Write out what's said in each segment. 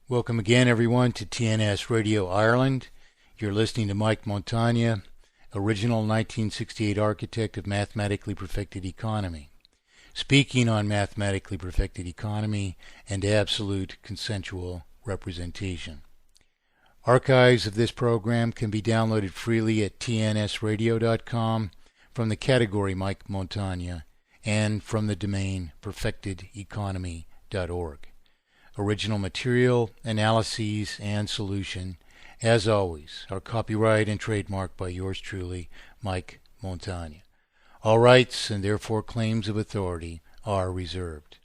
Welcome again, everyone, to TNS Radio Ireland. You're listening to Mike Montagne, original 1968 architect of mathematically perfected economy, speaking on mathematically perfected economy and absolute consensual representation. Archives of this program can be downloaded freely at tnsradio.com from the category Mike Montagne and from the domain perfectedeconomy.org. Original material, analyses, and solution, as always, are copyright and trademarked by yours truly, Mike Montagne. All rights and therefore claims of authority are reserved.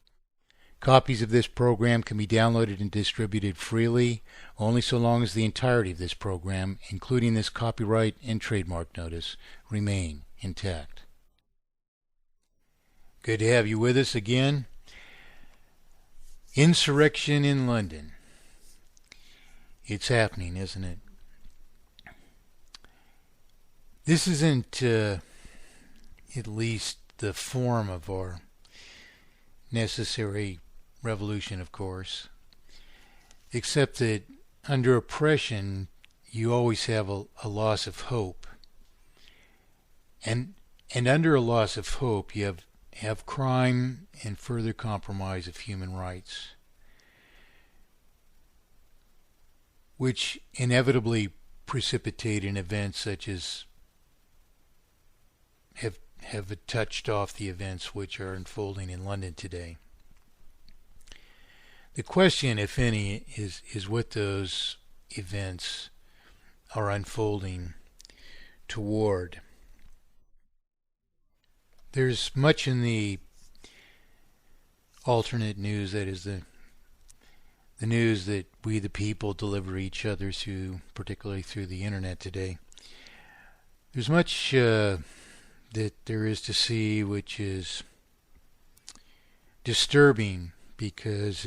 Copies of this program can be downloaded and distributed freely only so long as the entirety of this program, including this copyright and trademark notice, remain intact. Good to have you with us again. Insurrection in London. It's happening, isn't it? This isn't at least the form of our necessary revolution, of course, except that under oppression you always have a loss of hope, and under a loss of hope you have crime and further compromise of human rights, which inevitably precipitate an event such as have touched off the events which are unfolding in London today. The question, if any, is what those events are unfolding toward. There's much in the alternate news, that is the news that we the people deliver each other through, particularly through the internet today. There's much that there is to see which is disturbing, because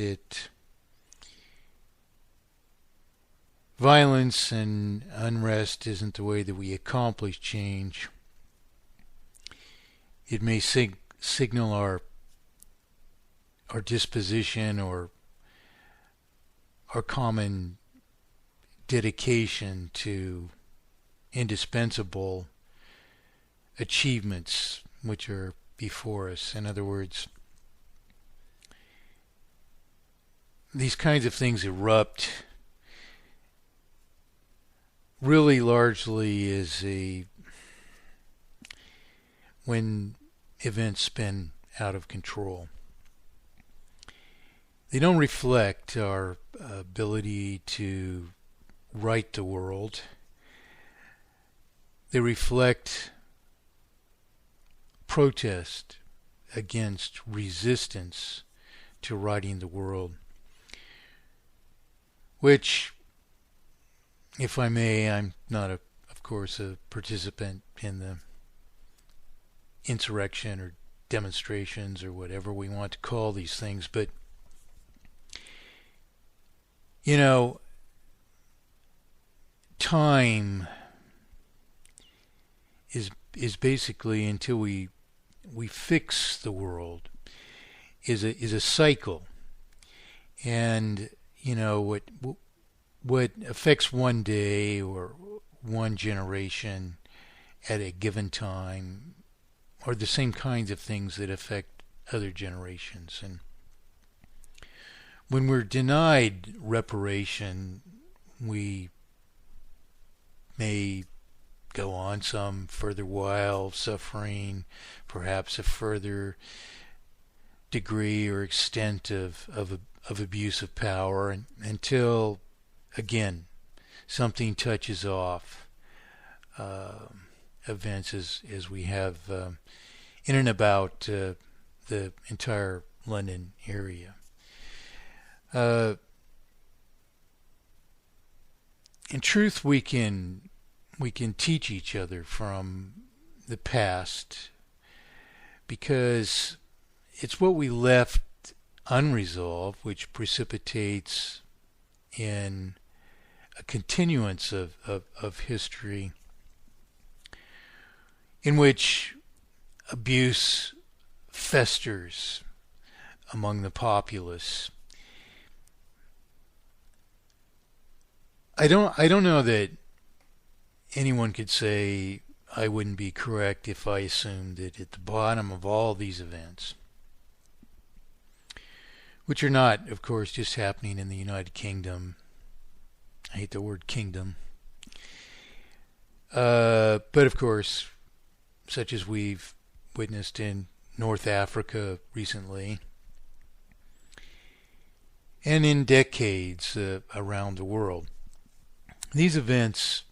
violence and unrest isn't the way that we accomplish change. It may signal our disposition or our common dedication to indispensable achievements which are before us. In other words, these kinds of things erupt really largely when events spin out of control. They don't reflect our ability to right the world. They reflect protest against resistance to righting the world, which, if I may, I'm not, of course, a participant in the insurrection or demonstrations or whatever we want to call these things, but time is basically, until we fix the world, is a cycle, and what affects one day or one generation at a given time are the same kinds of things that affect other generations. And when we're denied reparation, we may go on some further while suffering, perhaps a further degree or extent of abuse of power, until, again, something touches off events as we have in and about the entire London area. In truth, we can teach each other from the past, because it's what we left unresolved which precipitates in a continuance of history in which abuse festers among the populace. I don't know that anyone could say I wouldn't be correct if I assumed that at the bottom of all these events, which are not, of course, just happening in the United Kingdom. I hate the word kingdom. But of course, such as we've witnessed in North Africa recently, and in decades around the world, these events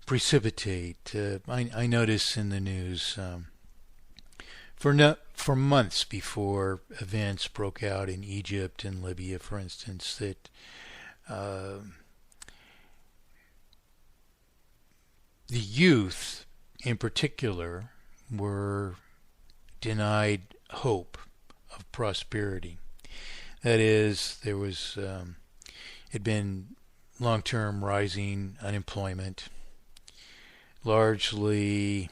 precipitate. I notice in the news for months before events broke out in Egypt and Libya, for instance, that the youth in particular were denied hope of prosperity. That is, there was had been long-term rising unemployment, largely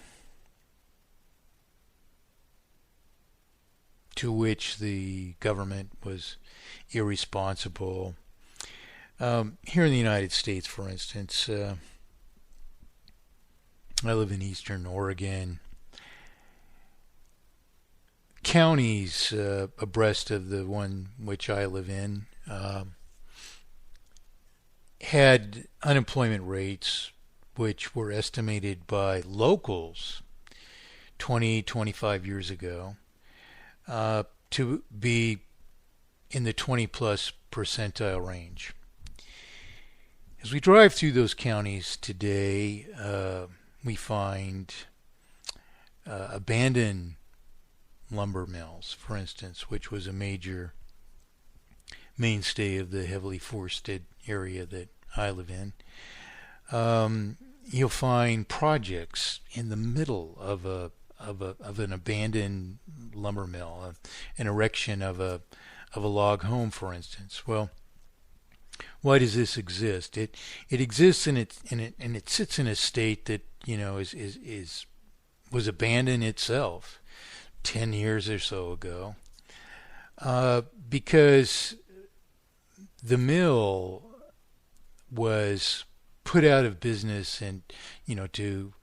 to which the government was irresponsible. Here in the United States, for instance, I live in eastern Oregon. Counties abreast of the one which I live in had unemployment rates which were estimated by locals 25 years ago to be in the 20 plus percentile range. As we drive through those counties today, we find abandoned lumber mills, for instance, which was a major mainstay of the heavily forested area that I live in. You'll find projects in the middle of an abandoned lumber mill, an erection of a log home, for instance. Well, why does this exist? It exists and it sits in a state that was abandoned itself 10 years or so ago, because the mill was put out of business and to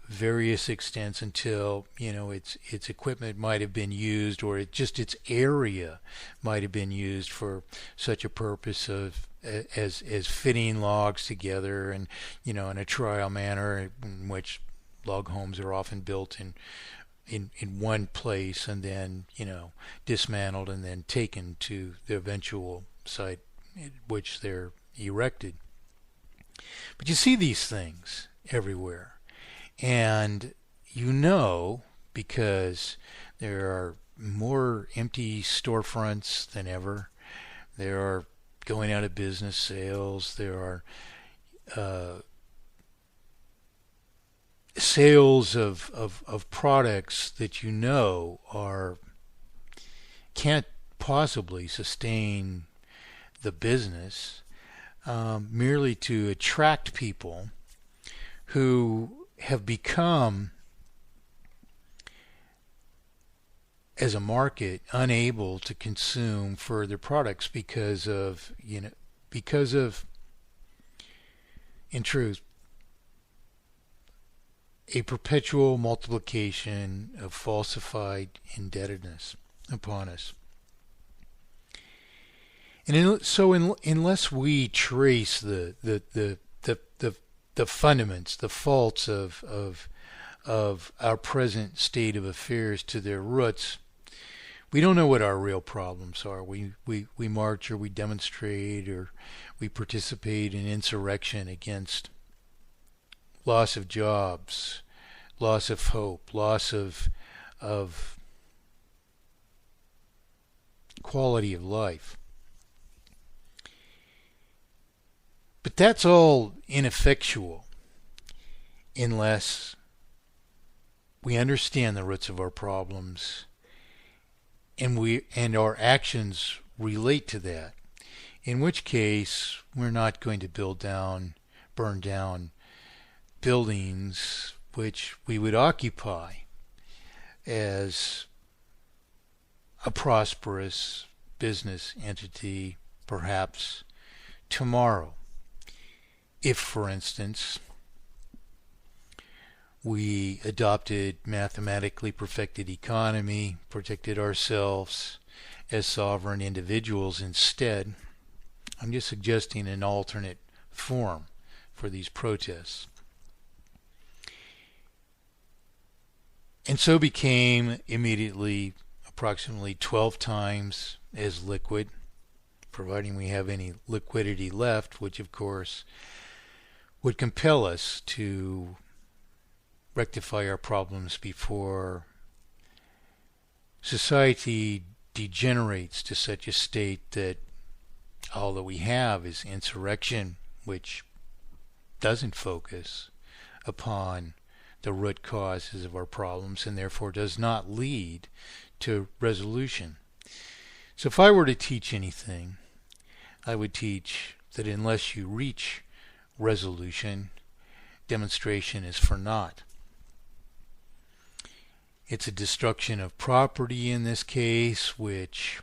various extents until its equipment might have been used, or its area might have been used for such a purpose of as fitting logs together, and in a trial manner in which log homes are often built in one place and then dismantled and then taken to the eventual site at which they're erected. But you see these things everywhere, and because there are more empty storefronts than ever, there are going out of business sales, there are sales of products that can't possibly sustain the business, merely to attract people who have become, as a market, unable to consume further products because of, in truth, a perpetual multiplication of falsified indebtedness upon us. And so unless we trace the fundaments, the faults of our present state of affairs to their roots, we don't know what our real problems are. We march, or we demonstrate, or we participate in insurrection against loss of jobs, loss of hope, loss of quality of life. But that's all ineffectual unless we understand the roots of our problems and our actions relate to that. In which case, we're not going to burn down buildings which we would occupy as a prosperous business entity, perhaps tomorrow. If, for instance, we adopted mathematically perfected economy, protected ourselves as sovereign individuals instead. I'm just suggesting an alternate form for these protests. And so became immediately approximately 12 times as liquid, providing we have any liquidity left, which of course would compel us to rectify our problems before society degenerates to such a state that all that we have is insurrection, which doesn't focus upon the root causes of our problems and therefore does not lead to resolution. So if I were to teach anything, I would teach that unless you reach resolution, demonstration is for naught. It's a destruction of property in this case, which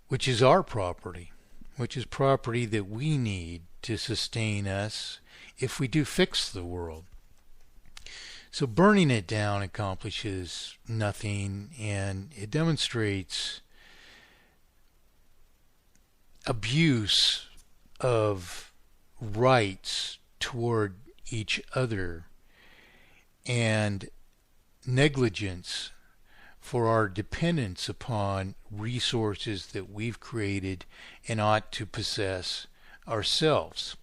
is our property, which is property that we need to sustain us if we do fix the world. So burning it down accomplishes nothing, and it demonstrates abuse of rights toward each other and negligence for our dependence upon resources that we've created and ought to possess ourselves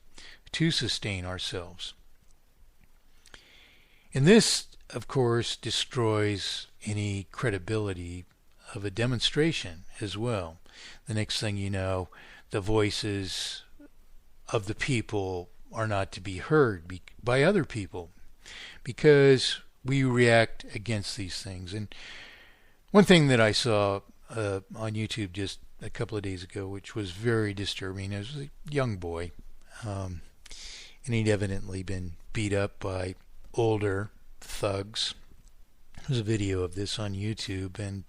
to sustain ourselves. And this, of course, destroys any credibility of a demonstration as well. The next thing you know, the voices of the people are not to be heard by other people because we react against these things. And one thing that I saw on YouTube just a couple of days ago, which was very disturbing, it was a young boy, and he'd evidently been beat up by older thugs. There's a video of this on YouTube, and